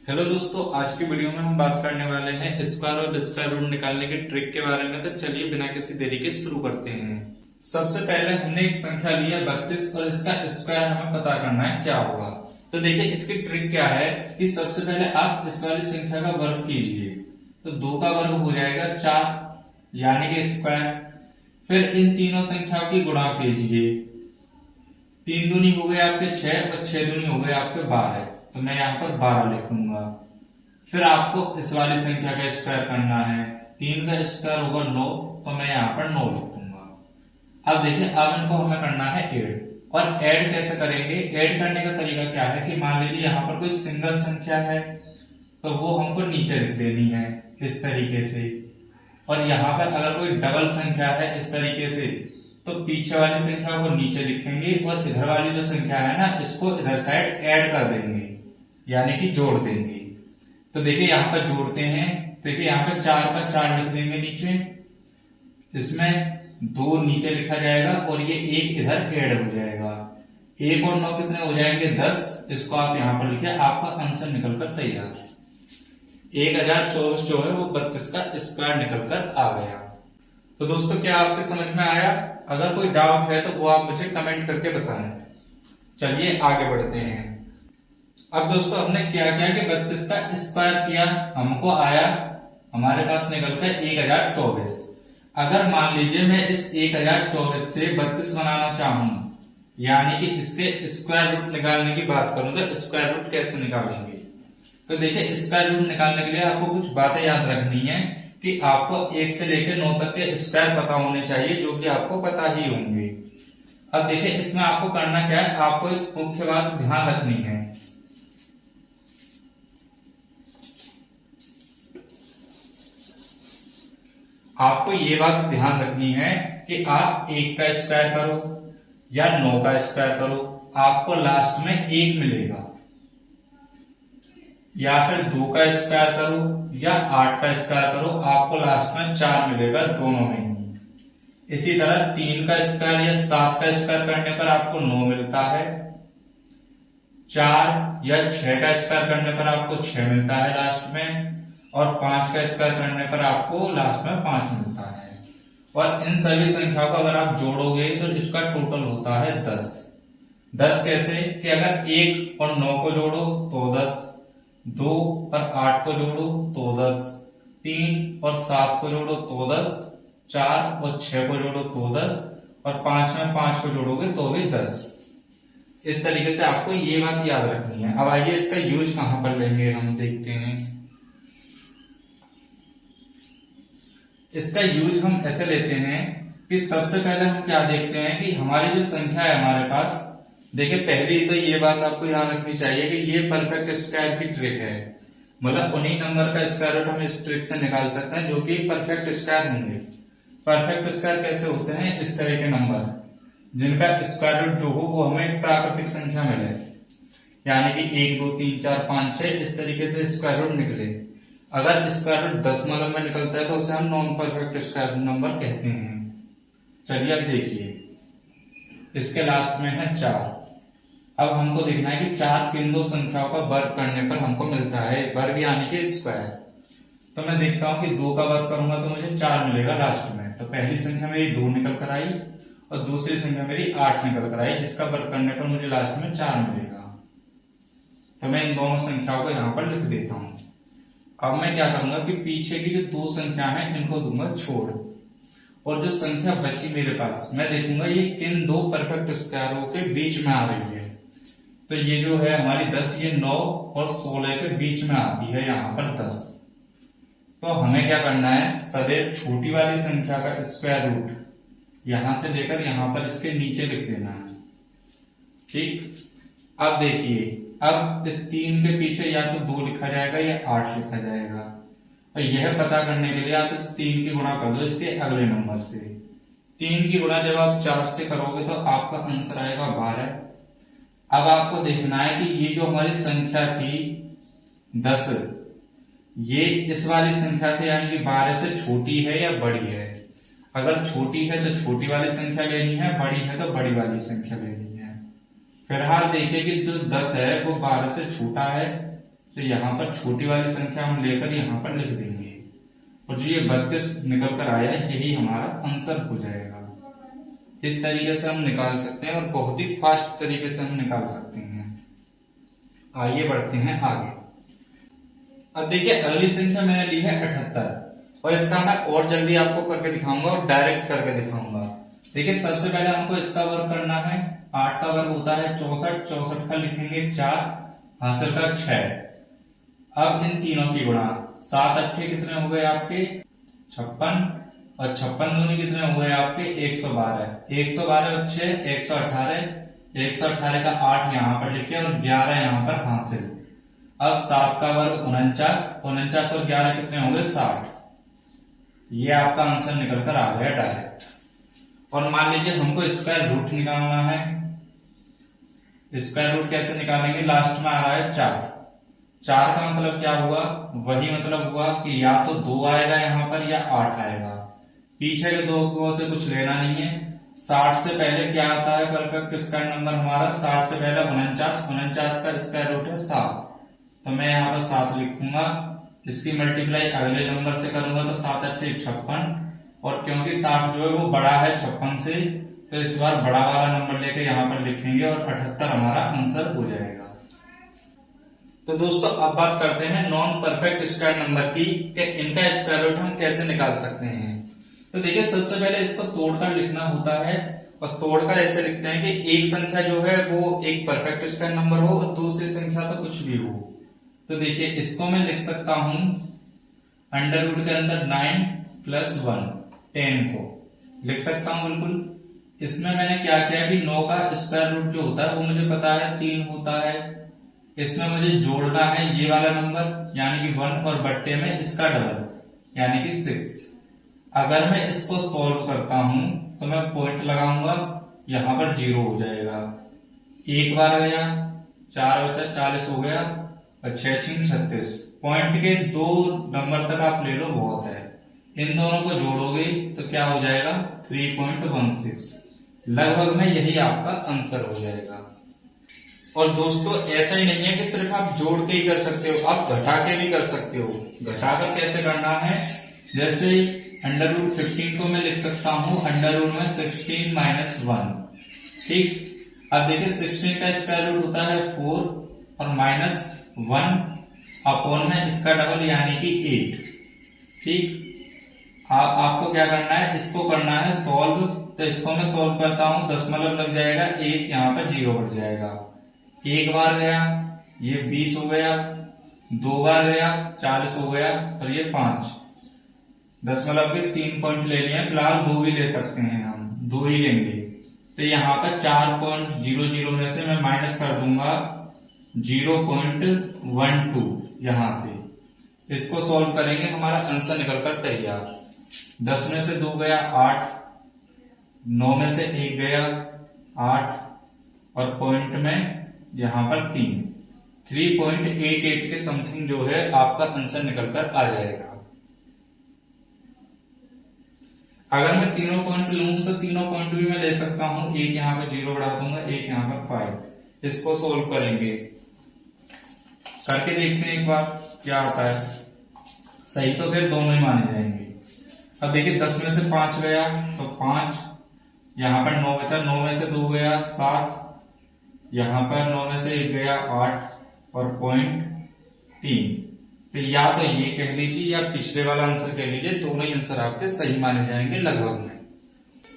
Hello दोस्तों, आज की वीडियो में हम बात करने वाले हैं स्क्वायर और स्क्वायर रूट निकालने के ट्रिक के बारे में। तो चलिए बिना किसी देरी के शुरू करते हैं। सबसे पहले हमने एक संख्या ली है 32 और इसका स्क्वायर हमें पता करना है क्या होगा। तो देखिए इसकी ट्रिक क्या है कि सबसे पहले आप इस वाली संख्या का वर्ग कीजिए। तो 2 का वर्ग हो जाएगा 4 यानी कि स्क्वायर। फिर इन तीनों संख्याओं की गुणा कीजिए। 3 दूनी हो गए आपके 6 और 6 दूनी हो गए आपके 12। तो मैं यहाँ पर 12 लिख दूंगा। फिर आपको इस वाली संख्या का स्क्वायर करना है। 3 का स्क्वायर होगा 9, तो मैं यहाँ पर 9 लिख दूंगा। अब देखिए अब इनको हमें करना है ऐड। और ऐड कैसे करेंगे? ऐड करने का तरीका क्या है कि मान लीजिए यहाँ पर कोई सिंगल संख्या है तो वो हमको नीचे लिख देनी है इस तरीके से। और यहाँ पर अगर कोई डबल संख्या है इस तरीके से तो पीछे वाली संख्या को नीचे लिखेंगे और इधर वाली जो संख्या है ना इसको इधर साइड ऐड कर देंगे यानी कि जोड़ देंगे। तो देखिए यहाँ पर जोड़ते हैं। देखिए यहाँ पर 4 का 4 लिख देंगे नीचे, इसमें 2 नीचे लिखा जाएगा और ये 1 इधर ऐड हो जाएगा। 1 और 9 कितने हो जाएंगे? 10। इसको आप यहाँ पर लिखिए, आपका आंसर निकलकर तैयार। 1024 जो है वो 32 का स्क्वायर निकलकर आ गया। तो दोस्तों क्या आपके समझ में आया? अगर कोई डाउट है तो वो आप मुझे कमेंट करके बताएं। चलिए आगे बढ़ते हैं। अब दोस्तों हमने क्या किया कि 32 का स्क्वायर किया, हमको आया हमारे पास निकलकर 1024। अगर मान लीजिए मैं इस 1024 से 32 बनाना चाहूं यानी कि इसके स्क्वायर रूट निकालने की बात करूं तो स्क्वायर रूट कैसे निकालेंगे? तो देखिए स्क्वायर रूट निकालने के लिए आपको कुछ बातें याद रखनी है कि आपको 1 से लेकर 9 तक के स्क्वायर पता होने चाहिए, जो कि आपको पता ही होंगे। अब देखिए इसमें आपको करना क्या है, आपको एक मुख्य बात ध्यान रखनी है। आपको ये बात ध्यान रखनी है कि आप 1 का स्क्वायर करो या 9 का स्क्वायर करो, आपको लास्ट में 1 मिलेगा। या फिर 2 का स्क्वायर करो या 8 का स्क्वायर करो, आपको लास्ट में 4 मिलेगा दोनों में ही। इसी तरह 3 का स्क्वायर या 7 का स्क्वायर करने पर आपको 9 मिलता है। 4 या 6 का स्क्वायर करने पर आपको 6 मिलता है लास्ट में। और 5 का स्क्वायर करने पर आपको लास्ट में 5 मिलता है। और इन सभी संख्याओं को अगर आप जोड़ोगे तो इसका टोटल होता है 10। 10 कैसे कि अगर 1 और 9 को जोड़ो तो 10, 2 और 8 को जोड़ो तो 10, 3 और 7 को जोड़ो तो 10, 4 और 6 को जोड़ो तो 10 और 5 में 5 को जोड़ोगे तो भी 10। इस तरीके से आपको ये बात याद रखनी है। अब आइए इसका यूज कहां पर लेंगे हम देखते हैं। इसका यूज हम ऐसे लेते हैं कि सबसे पहले हम क्या देखते हैं कि हमारी जो संख्या है हमारे पास, देखिए पहली तो ये बात आपको याद रखनी चाहिए कि ये परफेक्ट स्क्वायर की ट्रिक है। मतलब उन्हीं नंबर का स्क्वायर रूट हम इस ट्रिक से निकाल सकते हैं जो कि परफेक्ट स्क्वायर होंगे। परफेक्ट स्क्वायर कैसे होते हैं? इस तरह के नंबर जिनका स्क्वायर रूट जो हो वो हमें प्राकृतिक संख्या मिले, यानी कि 1 2 3 4 5 6 इस तरीके से स्क्वायर रूट निकले। अगर स्क्वायर रूट दशमलव में निकलता है तो उसे हम नॉन परफेक्ट स्क्वायर नंबर कहते हैं। चलिए अब देखिए इसके लास्ट में है 4। अब हमको देखना है कि 4 किन दो संख्याओं का वर्ग करने पर हमको मिलता है वर्ग यानी कि स्क्वायर। तो मैं देखता हूं कि 2 का वर्ग करूंगा तो मुझे 4 मिलेगा लास्ट में। तो पहली संख्या मेरी 2 निकल कर आई और दूसरी संख्या मेरी 8 निकल कर आई, जिसका वर्ग करने पर मुझे लास्ट में 4 मिलेगा। तो मैं इन दोनों संख्याओं को यहां पर लिख देता हूं। अब मैं क्या करूंगा कि पीछे की जो 2 संख्या है इनको दूंगा छोड़, और जो संख्या बची मेरे पास मैं देखूंगा ये किन 2 परफेक्ट स्क्वायरों के बीच में आ रही है। तो ये जो है हमारी 10, ये 9 और 16 के बीच में आती है यहाँ पर 10। तो हमें क्या करना है, सदैव छोटी वाली संख्या का स्क्वायर रूट यहां से लेकर यहां पर इसके नीचे लिख देना है। ठीक, अब देखिए अब इस 3 के पीछे या तो 2 लिखा जाएगा या 8 लिखा जाएगा। और यह पता करने के लिए आप इस 3 की गुणा कर दो इसके अगले नंबर से। 3 की गुणा जब आप 4 से करोगे तो आपका आंसर आएगा 12। अब आपको देखना है कि ये जो हमारी संख्या थी 10, ये इस वाली संख्या से यानी कि 12 से छोटी है या बड़ी है। अगर छोटी है तो छोटी वाली संख्या लेनी है, बड़ी है तो बड़ी वाली संख्या लेनी है। फिलहाल देखिए कि जो 10 है वो 12 से छोटा है तो यहाँ पर छोटी वाली संख्या हम लेकर यहाँ पर लिख देंगे और जो ये 32 निकल कर आया यही हमारा आंसर हो जाएगा। इस तरीके से हम निकाल सकते हैं और बहुत ही फास्ट तरीके से हम निकाल सकते हैं। आइए बढ़ते हैं आगे। अब देखिए अगली संख्या मैंने ली है 78 और इसका मैं और जल्दी आपको करके दिखाऊंगा और डायरेक्ट करके दिखाऊंगा। देखिए सबसे पहले हमको इसका वर्ग करना है। 8 का वर्ग होता है 64, 64 का लिखेंगे 4, हासिल का 6। अब इन तीनों की गुणा, 7 अट्ठे कितने हो गए आपके 56 और 56 दूनी कितने हो गए आपके 112, 112 और 6 118, 118 का 8 यहाँ पर लिखे और 11 यहाँ पर हासिल। अब 7 का वर्ग 49, 49 और 11 कितने हो गए 60। ये आपका आंसर निकल कर आ गया डायरेक्ट। और मान लीजिए हमको स्क्वायर रूट निकालना है। स्क्वायर रूट कैसे निकालेंगे, लास्ट में आ रहा है 4, 4 का मतलब क्या हुआ, वही मतलब हुआ कि या तो 2 आएगा यहाँ पर या 8 आएगा। पीछे के दो से कुछ लेना नहीं है। 60 से पहले क्या आता है परफेक्ट स्क्वायर नंबर हमारा, 60 से पहले 49, 49 का स्क्वायर रूट है 7, तो मैं यहाँ पर 7 लिखूंगा। इसकी मल्टीप्लाई अगले नंबर से करूंगा तो 7 अट्ठे 56 और क्योंकि 60 जो है वो बड़ा है 56 से, तो इस बार बड़ा वाला नंबर लेके यहाँ पर लिखेंगे और 78 हमारा आंसर हो जाएगा। तो दोस्तों अब बात करते हैं नॉन परफेक्ट स्क्वायर नंबर की कि इनका स्क्वायर रूट हम कैसे निकाल सकते हैं। तो देखिए सबसे पहले इसको तोड़कर लिखना होता है और तोड़कर ऐसे लिखते हैं कि एक संख्या जो है वो एक परफेक्ट स्क्वायर नंबर हो और दूसरी संख्या तो कुछ भी हो। तो देखिए इसको मैं लिख सकता हूं अंडर रूट के अंदर 9 + 1 10 को लिख सकता हूं बिल्कुल। इसमें मैंने क्या किया कि 9 का स्क्वायर रूट जो होता है वो मुझे पता है 3 होता है। इसमें मुझे जोड़ना है ये वाला नंबर यानी कि 1 और बट्टे में इसका डबल यानी कि 6। अगर मैं इसको सॉल्व करता हूं तो मैं पॉइंट लगाऊंगा, यहां पर 0 हो जाएगा। एक बार गया 4 बचा 40 हो गया और 6 6 36। पॉइंट के 2 नंबर तक आप ले लो बहुत है। इन दोनों को जोड़ोगे तो क्या हो जाएगा 3.16। लगभग में यही आपका आंसर हो जाएगा। और दोस्तों ऐसा ही नहीं है कि सिर्फ आप जोड़ के ही कर सकते हो, आप घटा के भी कर सकते हो। घटाकर कैसे करना है, जैसे अंडर रूट 15 को मैं लिख सकता हूं अंडर रूट में 16 - 1। ठीक, अब देखिए 16 का स्क्वायर रूट होता है 4 और -1 अपॉन में इसका डबल यानी कि 8। ठीक, आपको क्या करना है, इसको करना है सॉल्व। तो इसको मैं सॉल्व करता हूं, दशमलव लग जाएगा, 1 यहाँ पर 0 बढ़ जाएगा। एक बार गया ये 20 हो गया, 2 बार गया 40 हो गया और ये 5। दशमलव के 3 पॉइंट ले लिए, फिलहाल 2 भी ले सकते हैं, हम 2 ही लेंगे। तो यहाँ पर 4.00 में से मैं माइनस कर दूंगा 0.12 यहां से। इसको सॉल्व करेंगे, हमारा आंसर निकलकर तैयार। 10 में से 2 गया 8, 9 में से 1 गया 8 और पॉइंट में यहां पर 3.88 के समथिंग जो है आपका आंसर निकलकर आ जाएगा। अगर मैं तीनों पॉइंट लूं तो तीनों पॉइंट भी मैं ले सकता हूं। एक यहाँ पे 0 बढ़ा दूंगा, एक यहाँ पर 5। इसको सोल्व करेंगे, करके देखते हैं एक बार क्या आता है। सही तो फिर दोनों ही माने जाएंगे। अब देखिए 10 में से 5 गया तो 5, यहाँ पर 9 बचा, 9 में से 2 गया 7, यहाँ पर 9 में से 1 गया 8 और पॉइंट 3। तो या तो ये कह लीजिए या पिछले वाला आंसर कह लीजिए, दोनों ही आंसर आपके सही माने जाएंगे लगभग में।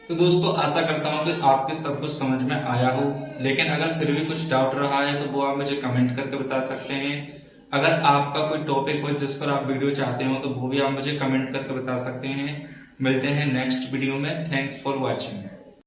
तो दोस्तों आशा करता हूं कि आपके सब कुछ समझ में आया हो, लेकिन अगर फिर भी कुछ डाउट रहा है तो वो आप मुझे कमेंट करके बता सकते हैं। अगर आपका कोई टॉपिक हो जिस पर आप वीडियो चाहते हो तो वो भी आप मुझे कमेंट करके बता सकते हैं। मिलते हैं नेक्स्ट वीडियो में। Thanks for watching.